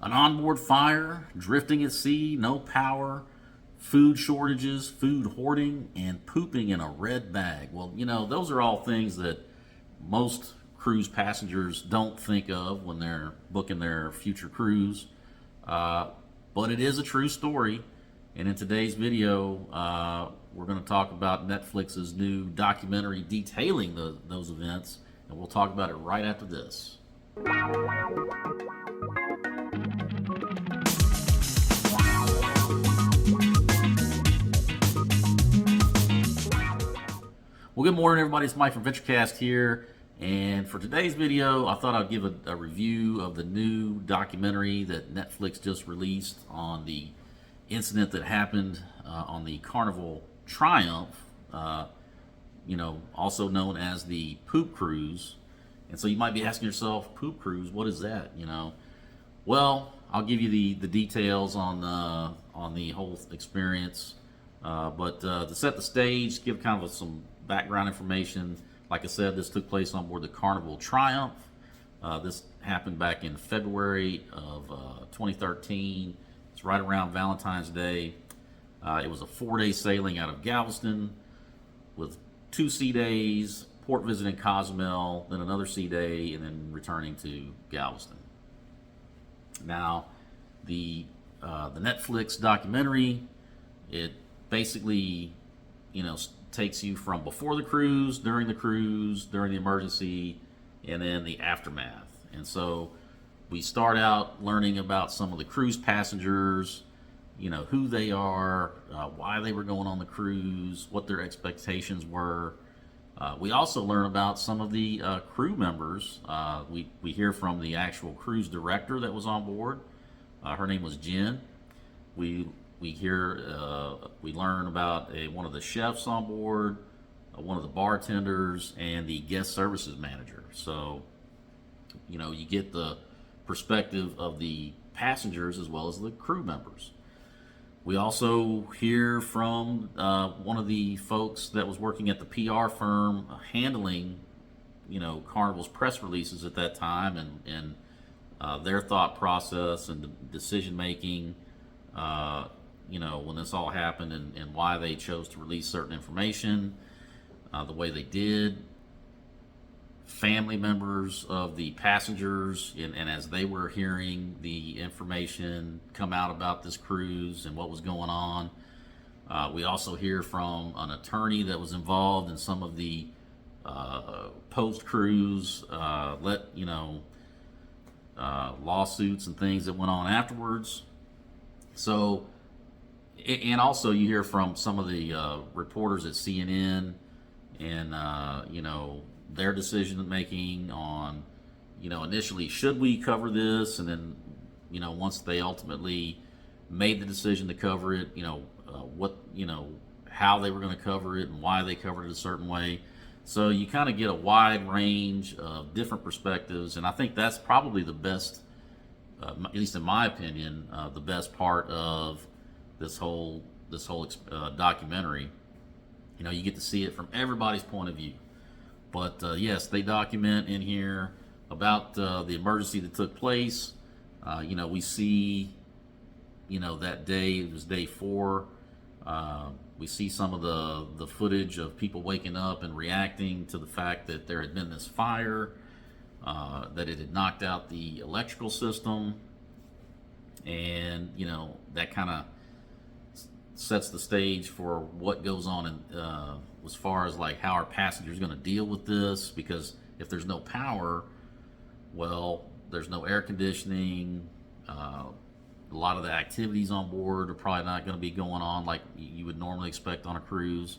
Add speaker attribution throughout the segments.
Speaker 1: An onboard fire, drifting at sea, no power, food shortages, food hoarding, and pooping in a red bag. Well, those are all things that most cruise passengers don't think of when they're booking their future cruise. But it is a true story. And in today's video, we're going to talk about Netflix's new documentary detailing those events. And we'll talk about it right after this. Well, good morning, everybody. It's Mike from VentureCast here. And for today's video, I thought I'd give a review of the new documentary that Netflix just released on the incident that happened on the Carnival Triumph, also known as the Poop Cruise. And so you might be asking yourself, Poop Cruise, what is that? Well, I'll give you the details on the whole experience. But to set the stage, give kind of some background information. Like I said, this took place on board the Carnival Triumph. This happened back in February of 2013. It's right around Valentine's Day. It was a 4-day sailing out of Galveston with 2 sea days, port visiting Cozumel, then another sea day, and then returning to Galveston. Now, the Netflix documentary, it basically, takes you from before the cruise, during the emergency, and then the aftermath. And so we start out learning about some of the cruise passengers, who they are, why they were going on the cruise, what their expectations were. We also learn about some of the crew members. We hear from the actual cruise director that was on board. Her name was Jen. We learn about one of the chefs on board, one of the bartenders, and the guest services manager. So, you get the perspective of the passengers as well as the crew members. We also hear from one of the folks that was working at the PR firm handling, Carnival's press releases at that time, and their thought process and decision making. When this all happened and why they chose to release certain information the way they did. Family members of the passengers, and as they were hearing the information come out about this cruise and what was going on. We also hear from an attorney that was involved in some of the post-cruise lawsuits and things that went on afterwards. So, and also you hear from some of the reporters at CNN and, their decision making on, initially, should we cover this? And then, once they ultimately made the decision to cover it, how they were going to cover it and why they covered it a certain way. So you kind of get a wide range of different perspectives. And I think that's probably the best, at least in my opinion, the best part of this whole documentary. You get to see it from everybody's point of view. But yes, they document in here about the emergency that took place. We see, that day, it was day 4. We see some of the footage of people waking up and reacting to the fact that there had been this fire, that it had knocked out the electrical system. And, that kind of sets the stage for what goes on in, as far as like how our passengers going to deal with this, because if there's no power, well, there's no air conditioning. A lot of the activities on board are probably not going to be going on like you would normally expect on a cruise.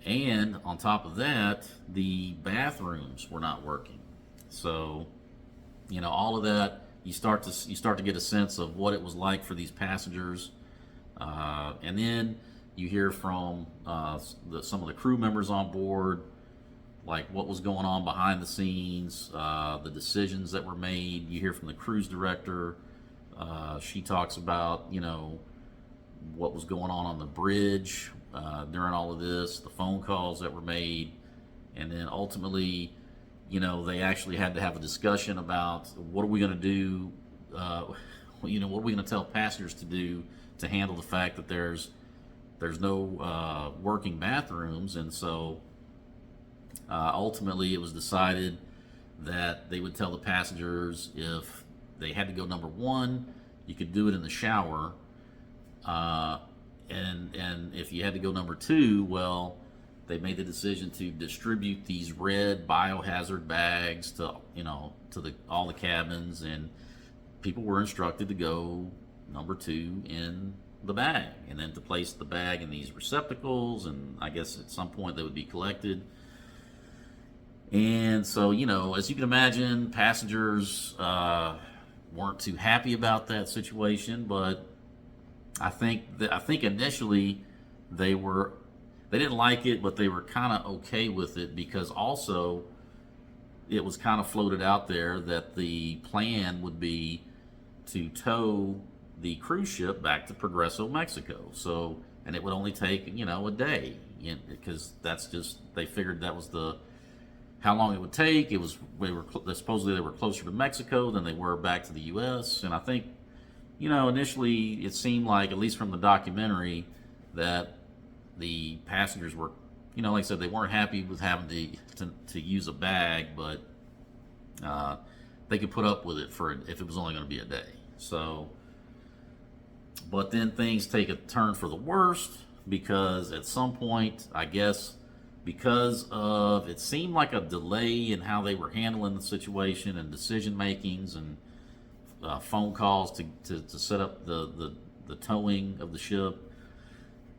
Speaker 1: And on top of that, the bathrooms were not working. So, all of that, you start to get a sense of what it was like for these passengers. And then you hear from some of the crew members on board, like what was going on behind the scenes, the decisions that were made. You hear from the cruise director. She talks about, what was going on the bridge during all of this, the phone calls that were made. And then ultimately, they actually had to have a discussion about what are we going to do you know, what are we going to tell passengers to do to handle the fact that there's no working bathrooms? And so ultimately, it was decided that they would tell the passengers if they had to go number one, you could do it in the shower, and if you had to go number two, well, they made the decision to distribute these red biohazard bags to, you know, to all the cabins, and people were instructed to go number two in the bag, and then to place the bag in these receptacles, and I guess at some point they would be collected. And so, you know, as you can imagine, passengers weren't too happy about that situation, but I think initially they didn't like it, but they were kind of okay with it, because also it was kind of floated out there that the plan would be to tow the cruise ship back to Progreso, Mexico. So, and it would only take, you know, a day, because that's just, they figured that was how long it would take. It was, supposedly they were closer to Mexico than they were back to the U.S. And I think, you know, initially it seemed like, at least from the documentary, that the passengers were, you know, like I said, they weren't happy with having to use a bag, but they could put up with it if it was only going to be a day. So, but then things take a turn for the worst, because at some point, I guess, because of, it seemed like a delay in how they were handling the situation and decision makings and phone calls to set up the towing of the ship.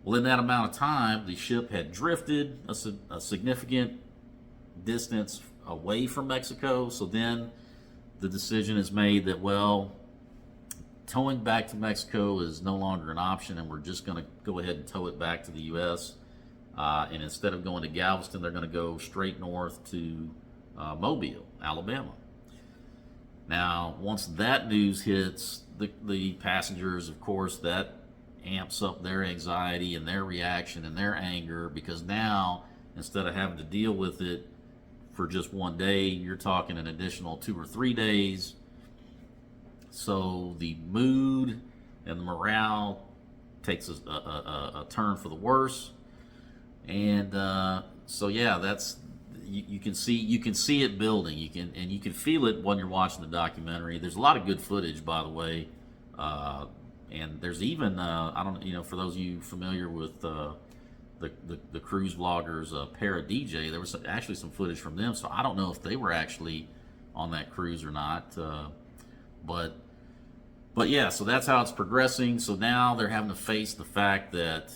Speaker 1: Well, in that amount of time, the ship had drifted a significant distance away from Mexico. So then the decision is made that, well, towing back to Mexico is no longer an option, and we're just going to go ahead and tow it back to the U.S. And instead of going to Galveston, they're going to go straight north to Mobile, Alabama. Now, once that news hits the passengers, of course, that amps up their anxiety and their reaction and their anger, because now, instead of having to deal with it for just one day, you're talking an additional 2 or 3 days. So the mood and the morale takes a turn for the worse. And so yeah, that's, you can see it building. You can feel it when you're watching the documentary. There's a lot of good footage, by the way. And there's even I don't, you know, for those of you familiar with the cruise vloggers, Para DJ, there was actually some footage from them. So I don't know if they were actually on that cruise or not. But yeah, so that's how it's progressing. So now they're having to face the fact that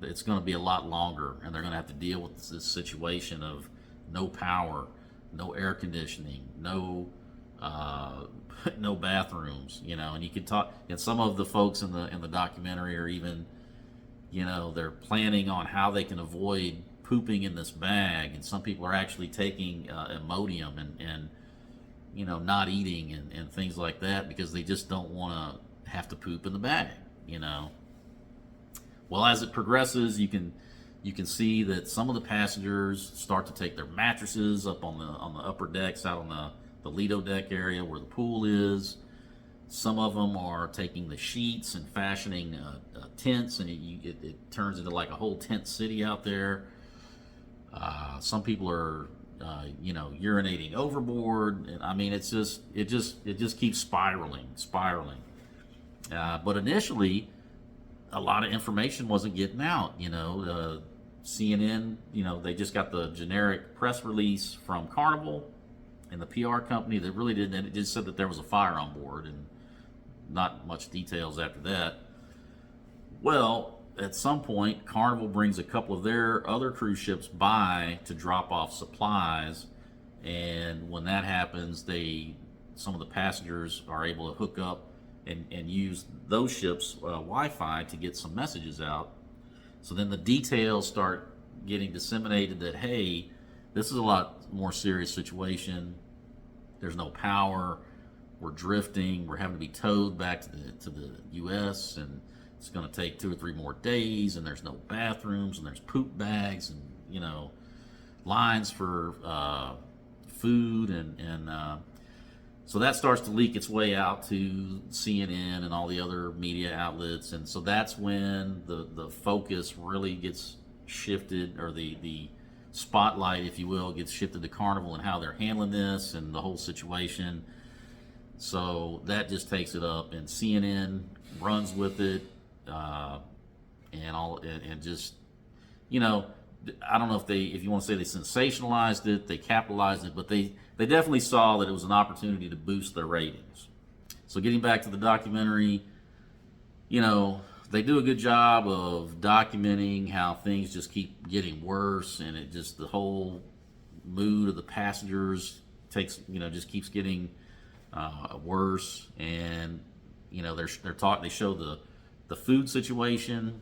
Speaker 1: it's going to be a lot longer, and they're going to have to deal with this situation of no power, no air conditioning, no no bathrooms, you know. And you can talk, and some of the folks in the documentary are even, you know, they're planning on how they can avoid pooping in this bag, and some people are actually taking Imodium and you know, not eating and things like that, because they just don't want to have to poop in the bag, you know. Well, as it progresses, you can see that some of the passengers start to take their mattresses up on the upper decks, out on the Lido deck area where the pool is. Some of them are taking the sheets and fashioning tents, and it turns into like a whole tent city out there. Some people are you know, urinating overboard, and I mean, it just keeps spiraling. But initially, a lot of information wasn't getting out. You know, CNN, you know, they just got the generic press release from Carnival and the PR company that really didn't, and it just said that there was a fire on board, and not much details after that. Well, at some point, Carnival brings a couple of their other cruise ships by to drop off supplies, and when that happens, some of the passengers are able to hook up and use those ships' Wi-Fi to get some messages out. So then the details start getting disseminated that, hey, this is a lot more serious situation. There's no power. We're drifting. We're having to be towed back to the U.S., and it's going to take 2 or 3 more days, and there's no bathrooms, and there's poop bags, and, you know, lines for food, and So that starts to leak its way out to CNN and all the other media outlets, and so that's when the focus really gets shifted, or the spotlight, if you will, gets shifted to Carnival and how they're handling this and the whole situation. So that just takes it up, and CNN runs with it, and just, you know, I don't know if you want to say they sensationalized it, they capitalized it, but they definitely saw that it was an opportunity to boost their ratings. So getting back to the documentary, you know, they do a good job of documenting how things just keep getting worse, and it just, the whole mood of the passengers just keeps getting worse. And you know, they show the food situation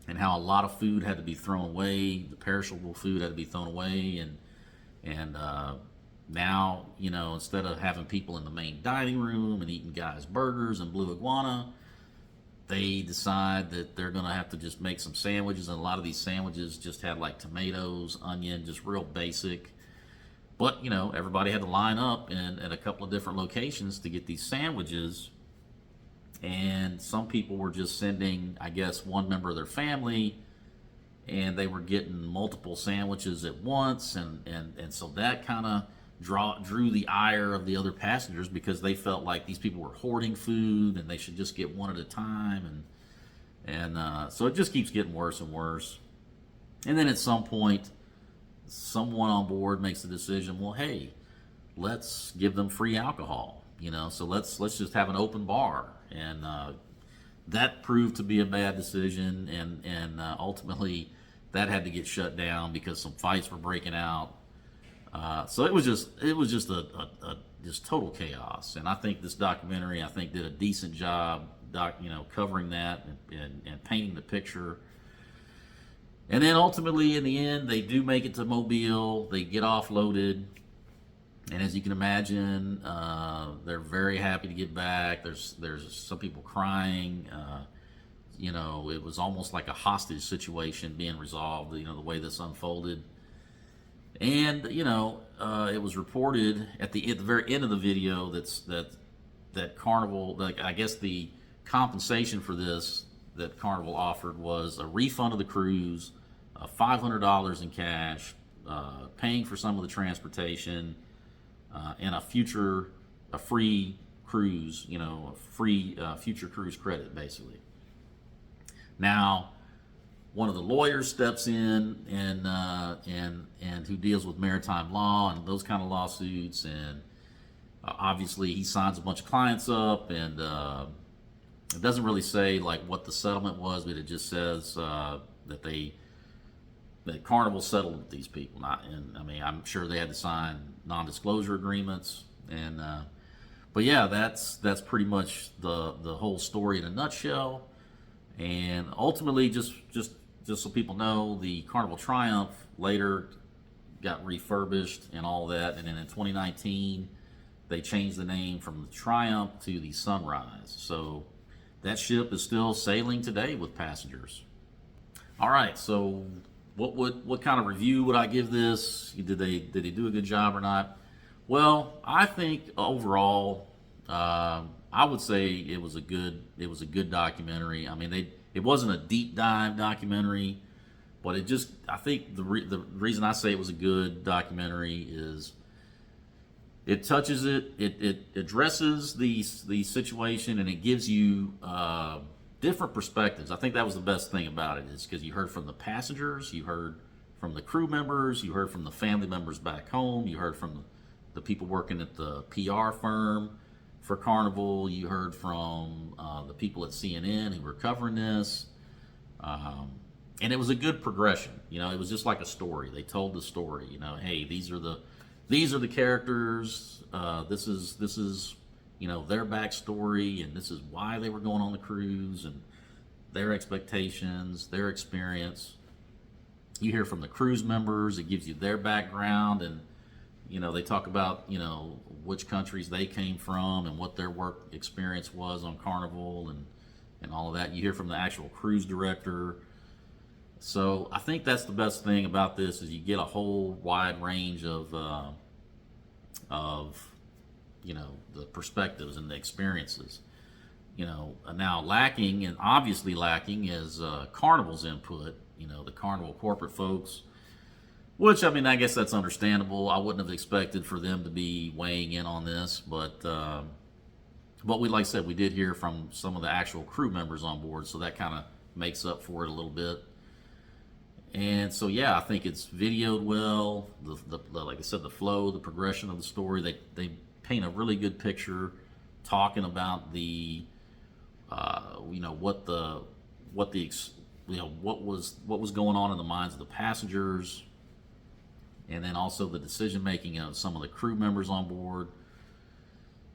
Speaker 1: and how a lot of food had to be thrown away, the perishable food had to be thrown away, and now, you know, instead of having people in the main dining room and eating guys' burgers and Blue Iguana, they decide that they're going to have to just make some sandwiches, and a lot of these sandwiches just had like tomatoes, onion, just real basic. But, you know, everybody had to line up at a couple of different locations to get these sandwiches. And some people were just sending, I guess, one member of their family, and they were getting multiple sandwiches at once. And so that kind of drew the ire of the other passengers, because they felt like these people were hoarding food and they should just get one at a time. And so it just keeps getting worse and worse. And then at some point, someone on board makes the decision, well, hey, let's give them free alcohol, you know, so let's just have an open bar. And that proved to be a bad decision, and ultimately that had to get shut down because some fights were breaking out. So it was just a just total chaos. And I think this documentary, did a decent job covering that and painting the picture. And then ultimately, in the end, they do make it to Mobile. They get offloaded, and as you can imagine, they're very happy to get back. There's some people crying. You know, it was almost like a hostage situation being resolved, you know, the way this unfolded. And you know, it was reported at the very end of the video that Carnival, like, I guess the compensation for this that Carnival offered was a refund of the cruise, $500 in cash, paying for some of the transportation, and a free cruise, you know, a free future cruise credit, basically. Now, one of the lawyers steps in and who deals with maritime law and those kind of lawsuits, and obviously he signs a bunch of clients up, and it doesn't really say like what the settlement was, but it just says that Carnival settled with these people. I'm sure they had to sign non-disclosure agreements, and but yeah, that's pretty much the whole story in a nutshell. And ultimately, just so people know, the Carnival Triumph later got refurbished and all that, and then in 2019 they changed the name from the Triumph to the Sunrise. So that ship is still sailing today with passengers. All right, so what kind of review would I give this? Did they do a good job or not? Well, I think overall, I would say it was a good documentary. I mean, it wasn't a deep dive documentary, but I think the reason I say it was a good documentary is it touches it addresses the situation, and it gives you different perspectives. I think that was the best thing about it, is because you heard from the passengers, you heard from the crew members, you heard from the family members back home, you heard from the people working at the PR firm for Carnival, you heard from the people at CNN who were covering this, and it was a good progression. You know, it was just like a story. They told the story. You know, hey, these are the characters. This is you know, their backstory, and this is why they were going on the cruise, and their expectations, their experience. You hear from the cruise members. It gives you their background, and you know, they talk about, you know, which countries they came from and what their work experience was on Carnival and all of that. You hear from the actual cruise director. So I think that's the best thing about this, is you get a whole wide range of the perspectives and the experiences. Now lacking, and obviously lacking, is Carnival's input. The Carnival corporate folks, which, I mean, I guess that's understandable. I wouldn't have expected for them to be weighing in on this, but we, like I said, we did hear from some of the actual crew members on board, so that kind of makes up for it a little bit. And so, yeah, I think it's videoed well. Like I said, the flow, the progression of the story, they paint a really good picture, talking about the, what was going on in the minds of the passengers, and then also the decision making of some of the crew members on board.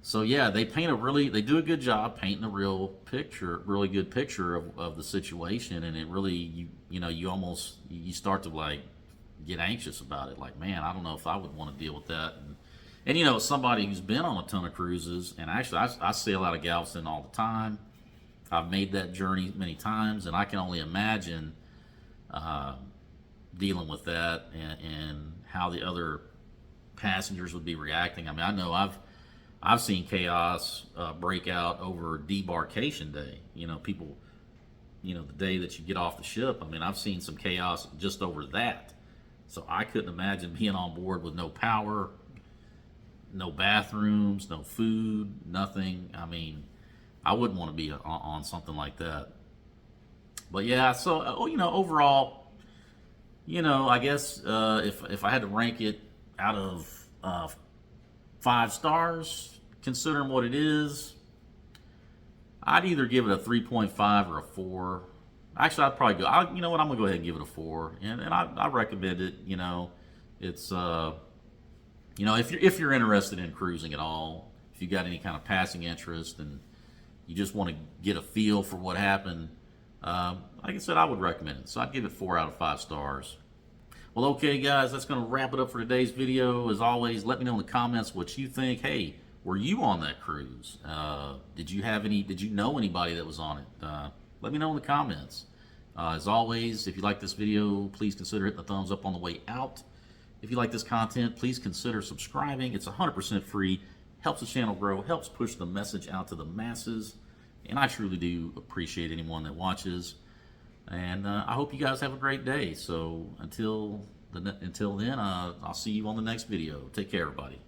Speaker 1: So yeah, they do a good job painting a really good picture of the situation, and it really, you start to like get anxious about it. Like, man, I don't know if I would want to deal with that. And somebody who's been on a ton of cruises, and actually I sail out of Galveston all the time. I've made that journey many times, and I can only imagine dealing with that and how the other passengers would be reacting. I mean, I know I've seen chaos break out over debarkation day. People, the day that you get off the ship. I mean, I've seen some chaos just over that. So I couldn't imagine being on board with no power, no bathrooms, no food, nothing. I mean, I wouldn't want to be on something like that. But yeah, so overall, I guess if I had to rank it out of 5 stars, considering what it is, I'd either give it a 3.5 or a 4. Actually, I'd probably go. You know what? I'm gonna go ahead and give it a 4, and I recommend it. It's if you're interested in cruising at all, if you got any kind of passing interest and you just want to get a feel for what happened, like I said, I would recommend it. So I'd give it 4 out of 5 stars. Well, okay, guys, that's going to wrap it up for today's video. As always, let me know in the comments what you think. Hey, were you on that cruise? Did you know anybody that was on it? Let me know in the comments. As always, if you like this video, please consider hitting the thumbs up on the way out. If you like this content, please consider subscribing. It's 100% free, helps the channel grow, helps push the message out to the masses, and I truly do appreciate anyone that watches. And I hope you guys have a great day. So until then, I'll see you on the next video. Take care, everybody.